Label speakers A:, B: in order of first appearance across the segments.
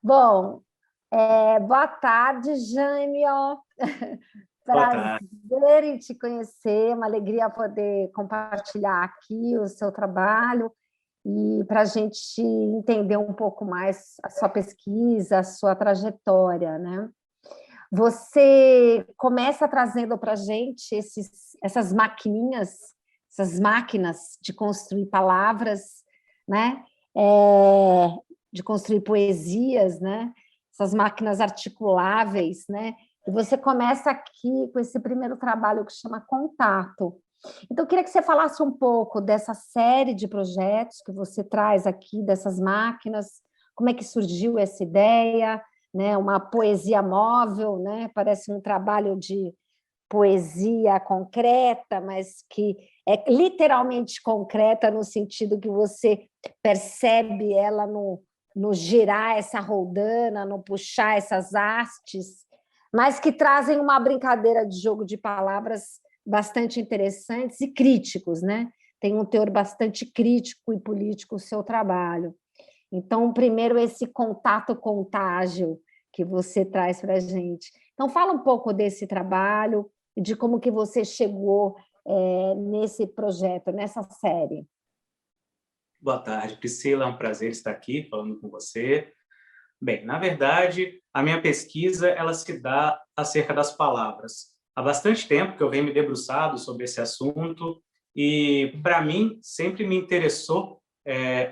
A: Bom, boa tarde, Jânio.
B: Boa tarde.
A: Prazer em te conhecer, uma alegria poder compartilhar aqui o seu trabalho e para a gente entender um pouco mais a sua pesquisa, a sua trajetória, né? Você começa trazendo para a gente essas maquininhas, essas máquinas de construir palavras, né? É, de construir poesias, né? Essas máquinas articuláveis, né? E você começa aqui com esse primeiro trabalho que chama Contato. Então, eu queria que você falasse um pouco dessa série de projetos que você traz aqui, dessas máquinas, como é que surgiu essa ideia, né? Uma poesia móvel, né? Parece um trabalho de poesia concreta, mas que é literalmente concreta no sentido que você percebe ela no girar essa roldana, no puxar essas hastes, mas que trazem uma brincadeira de jogo de palavras bastante interessantes e críticos, né? Tem um teor bastante crítico e político o seu trabalho. Então, primeiro, esse contato contágio que você traz para a gente. Então, fala um pouco desse trabalho e de como que você chegou nesse projeto, nessa série.
B: Boa tarde, Priscila. É um prazer estar aqui falando com você. Bem, na verdade, a minha pesquisa ela se dá acerca das palavras. Há bastante tempo que eu venho me debruçado sobre esse assunto e, para mim, sempre me interessou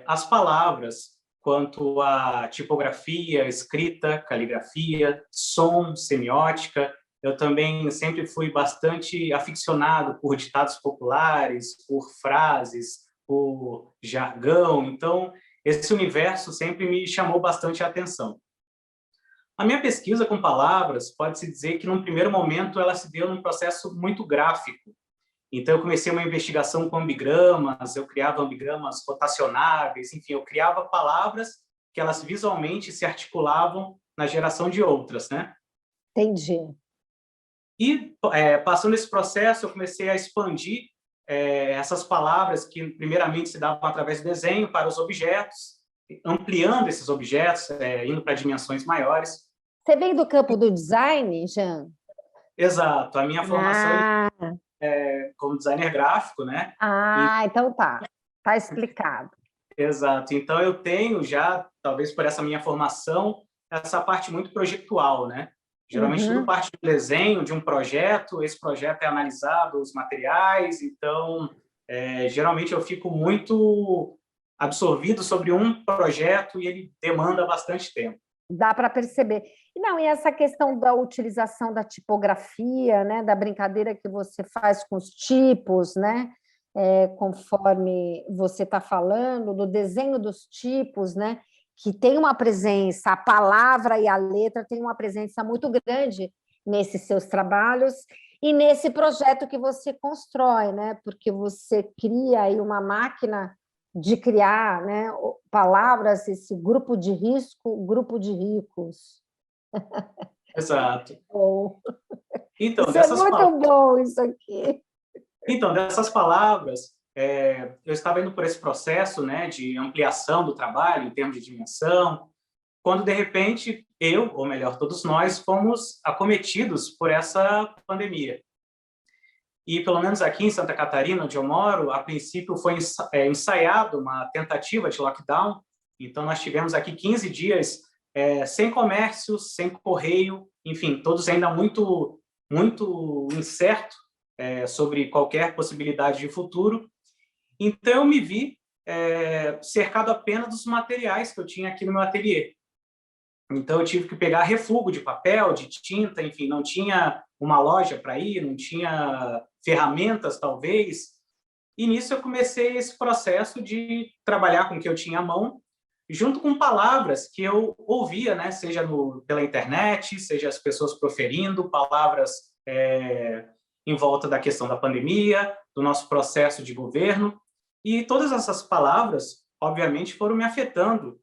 B: as palavras quanto à tipografia, escrita, caligrafia, som, semiótica. Eu também sempre fui bastante aficionado por ditados populares, por frases, por jargão. Então, esse universo sempre me chamou bastante a atenção. A minha pesquisa com palavras, pode-se dizer que, num primeiro momento, ela se deu num processo muito gráfico. Então, eu comecei uma investigação com ambigramas, eu criava ambigramas rotacionáveis, enfim, eu criava palavras que elas visualmente se articulavam na geração de outras, né?
A: Entendi.
B: E, passando esse processo, eu comecei a expandir essas palavras que, primeiramente, se davam através do desenho para os objetos, ampliando esses objetos, indo para dimensões maiores.
A: Você vem do campo do design, Jean?
B: Exato. A minha formação
A: Ah,
B: é como designer gráfico, né?
A: então tá. Tá explicado.
B: Exato. Então, eu tenho já, talvez por essa minha formação, essa parte muito projetual, né? Geralmente, tudo
A: Uhum.
B: parte do desenho, de um projeto, esse projeto é analisado, os materiais, então, geralmente eu fico muito absorvido sobre um projeto e ele demanda bastante tempo.
A: Dá para perceber. E não, e essa questão da utilização da tipografia, né, da brincadeira que você faz com os tipos, né, conforme você está falando, do desenho dos tipos, né, que tem uma presença, a palavra e a letra tem uma presença muito grande nesses seus trabalhos e nesse projeto que você constrói, né, porque você cria aí uma máquina de criar, né, palavras, esse grupo de risco, grupo de ricos.
B: Exato.
A: Bom,
B: Então,
A: isso é muito bom, isso aqui.
B: dessas palavras, eu estava indo por esse processo, né, de ampliação do trabalho em termos de dimensão, quando, de repente, eu, ou melhor, todos nós, fomos acometidos por essa pandemia. E, pelo menos aqui em Santa Catarina, onde eu moro, a princípio foi ensaiado uma tentativa de lockdown. Então, nós tivemos aqui 15 dias sem comércio, sem correio, enfim, todos ainda muito, muito incerto sobre qualquer possibilidade de futuro. Então, eu me vi cercado apenas dos materiais que eu tinha aqui no meu ateliê. Então, eu tive que pegar refúgio de papel, de tinta, enfim, não tinha uma loja para ir, não tinha ferramentas, talvez. E nisso eu comecei esse processo de trabalhar com o que eu tinha à mão, junto com palavras que eu ouvia, né? Seja pela internet, seja as pessoas proferindo palavras em volta da questão da pandemia, do nosso processo de governo. E todas essas palavras, obviamente, foram me afetando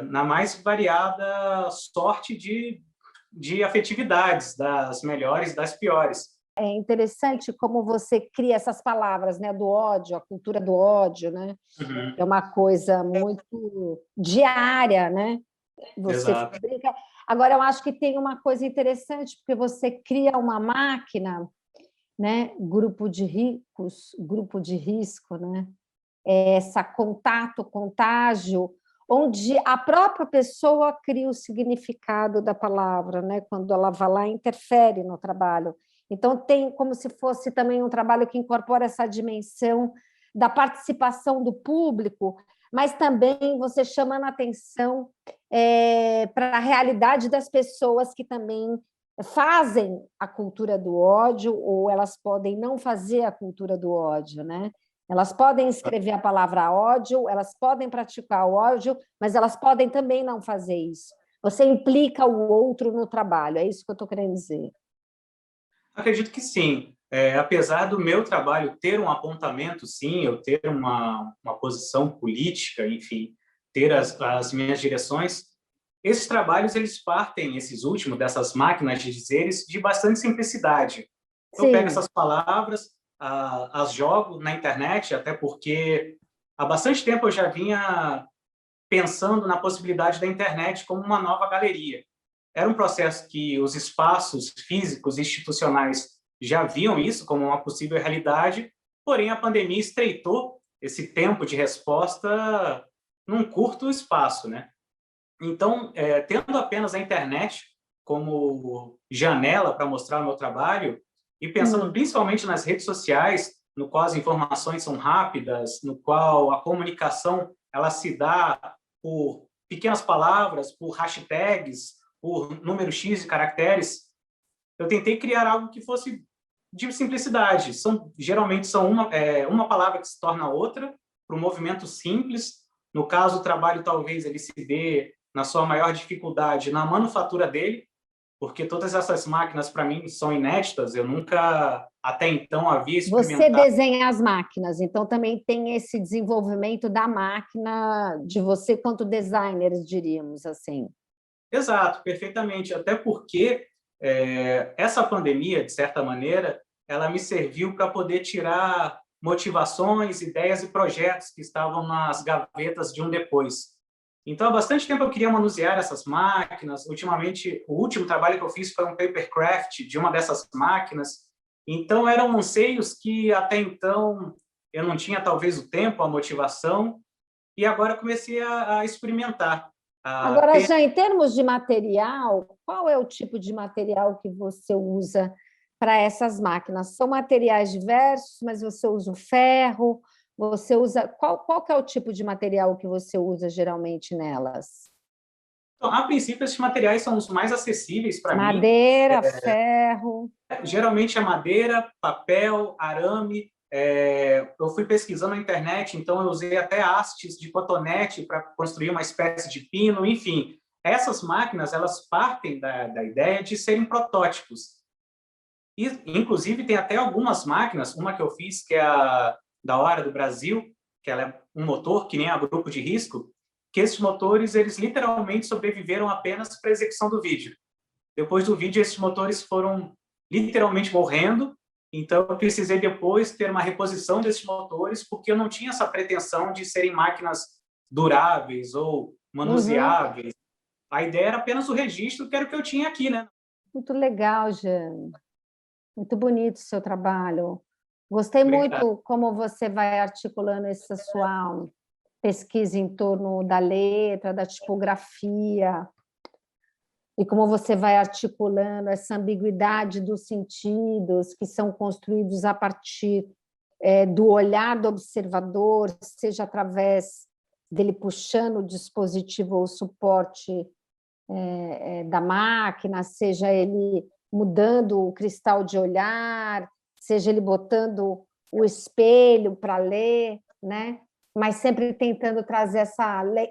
B: na mais variada sorte de afetividades, das melhores e das piores.
A: É interessante como você cria essas palavras, né, do ódio, a cultura do ódio, né?
B: Uhum.
A: É uma coisa muito diária, né? Você
B: Exato.
A: fabrica. Agora, eu acho que tem uma coisa interessante, porque você cria uma máquina, né? Grupo de ricos, grupo de risco, né? Essa contato, contágio, onde a própria pessoa cria o significado da palavra, né? Quando ela vai lá, interfere no trabalho. Então, tem como se fosse também um trabalho que incorpora essa dimensão da participação do público, mas também você chamando a atenção para a realidade das pessoas que também fazem a cultura do ódio, ou elas podem não fazer a cultura do ódio, né? Elas podem escrever a palavra ódio, elas podem praticar o ódio, mas elas podem também não fazer isso. Você implica o outro no trabalho, é isso que eu estou querendo dizer.
B: Acredito que sim. Apesar do meu trabalho ter um apontamento, sim, eu ter uma posição política, enfim, ter as minhas direções, esses trabalhos, eles partem, esses últimos, dessas máquinas de dizeres, de bastante simplicidade. Eu pego
A: Sim,
B: essas palavras, as jogo na internet, até porque há bastante tempo eu já vinha pensando na possibilidade da internet como uma nova galeria. Era um processo que os espaços físicos institucionais já viam isso como uma possível realidade, porém a pandemia estreitou esse tempo de resposta num curto espaço, né? Então, tendo apenas a internet como janela para mostrar o meu trabalho e pensando principalmente nas redes sociais, no qual as informações são rápidas, no qual a comunicação ela se dá por pequenas palavras, por hashtags, por número X de caracteres, eu tentei criar algo que fosse de simplicidade. Geralmente são uma palavra que se torna outra, para um movimento simples. No caso, o trabalho talvez ele se dê na sua maior dificuldade na manufatura dele, porque todas essas máquinas para mim são inéditas, eu nunca até então havia
A: você
B: experimentado.
A: desenha as máquinas, então também tem esse desenvolvimento da máquina de você quanto designers, diríamos assim.
B: Exato, perfeitamente. Até porque essa pandemia, de certa maneira, ela me serviu para poder tirar motivações, ideias e projetos que estavam nas gavetas de um depois. Então, há bastante tempo eu queria manusear essas máquinas. Ultimamente, o último trabalho que eu fiz foi um papercraft de uma dessas máquinas. Então, eram anseios que até então eu não tinha talvez o tempo, a motivação, e agora eu comecei a experimentar, a
A: Agora,
B: ter.
A: já em termos de material, qual é o tipo de material que você usa para essas máquinas? São materiais diversos, mas você usa o ferro, você usa... Qual que é o tipo de material que você usa geralmente nelas?
B: Então, a princípio, esses materiais são os mais acessíveis para mim.
A: Madeira, ferro...
B: Geralmente é madeira, papel, arame. Eu fui pesquisando na internet, então eu usei até hastes de cotonete para construir uma espécie de pino. Enfim, essas máquinas elas partem da ideia de serem protótipos. E, inclusive, tem até algumas máquinas, uma que eu fiz, que é a da Hora do Brasil, que ela é um motor que nem a grupo de risco, que esses motores eles literalmente sobreviveram apenas para a execução do vídeo. Depois do vídeo, esses motores foram literalmente morrendo, então eu precisei depois ter uma reposição desses motores, porque eu não tinha essa pretensão de serem máquinas duráveis ou
A: Uhum.
B: manuseáveis. A ideia era apenas o registro, que era o que eu tinha aqui, né?
A: Muito legal, Jean. Muito bonito o seu trabalho. Gostei
B: Obrigado.
A: muito como você vai articulando essa sua pesquisa em torno da letra, da tipografia, e como você vai articulando essa ambiguidade dos sentidos que são construídos a partir do olhar do observador, seja através dele puxando o dispositivo ou o suporte da máquina, seja ele mudando o cristal de olhar, seja ele botando o espelho para ler, né? Mas sempre tentando trazer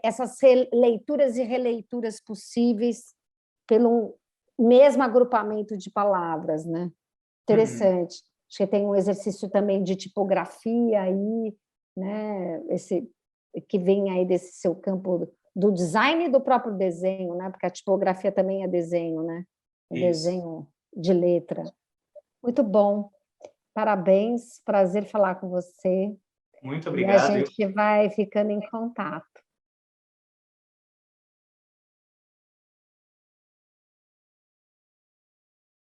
A: essas leituras e releituras possíveis pelo mesmo agrupamento de palavras, né?
B: Uhum.
A: Interessante. Acho que tem um exercício também de tipografia aí, né? Esse que vem aí desse seu campo do design e do próprio desenho, né? Porque a tipografia também é desenho, né? É
B: Isso.
A: desenho de letra. Muito bom. Parabéns, prazer falar com você.
B: Muito
A: E a
B: obrigado.
A: gente vai ficando em contato.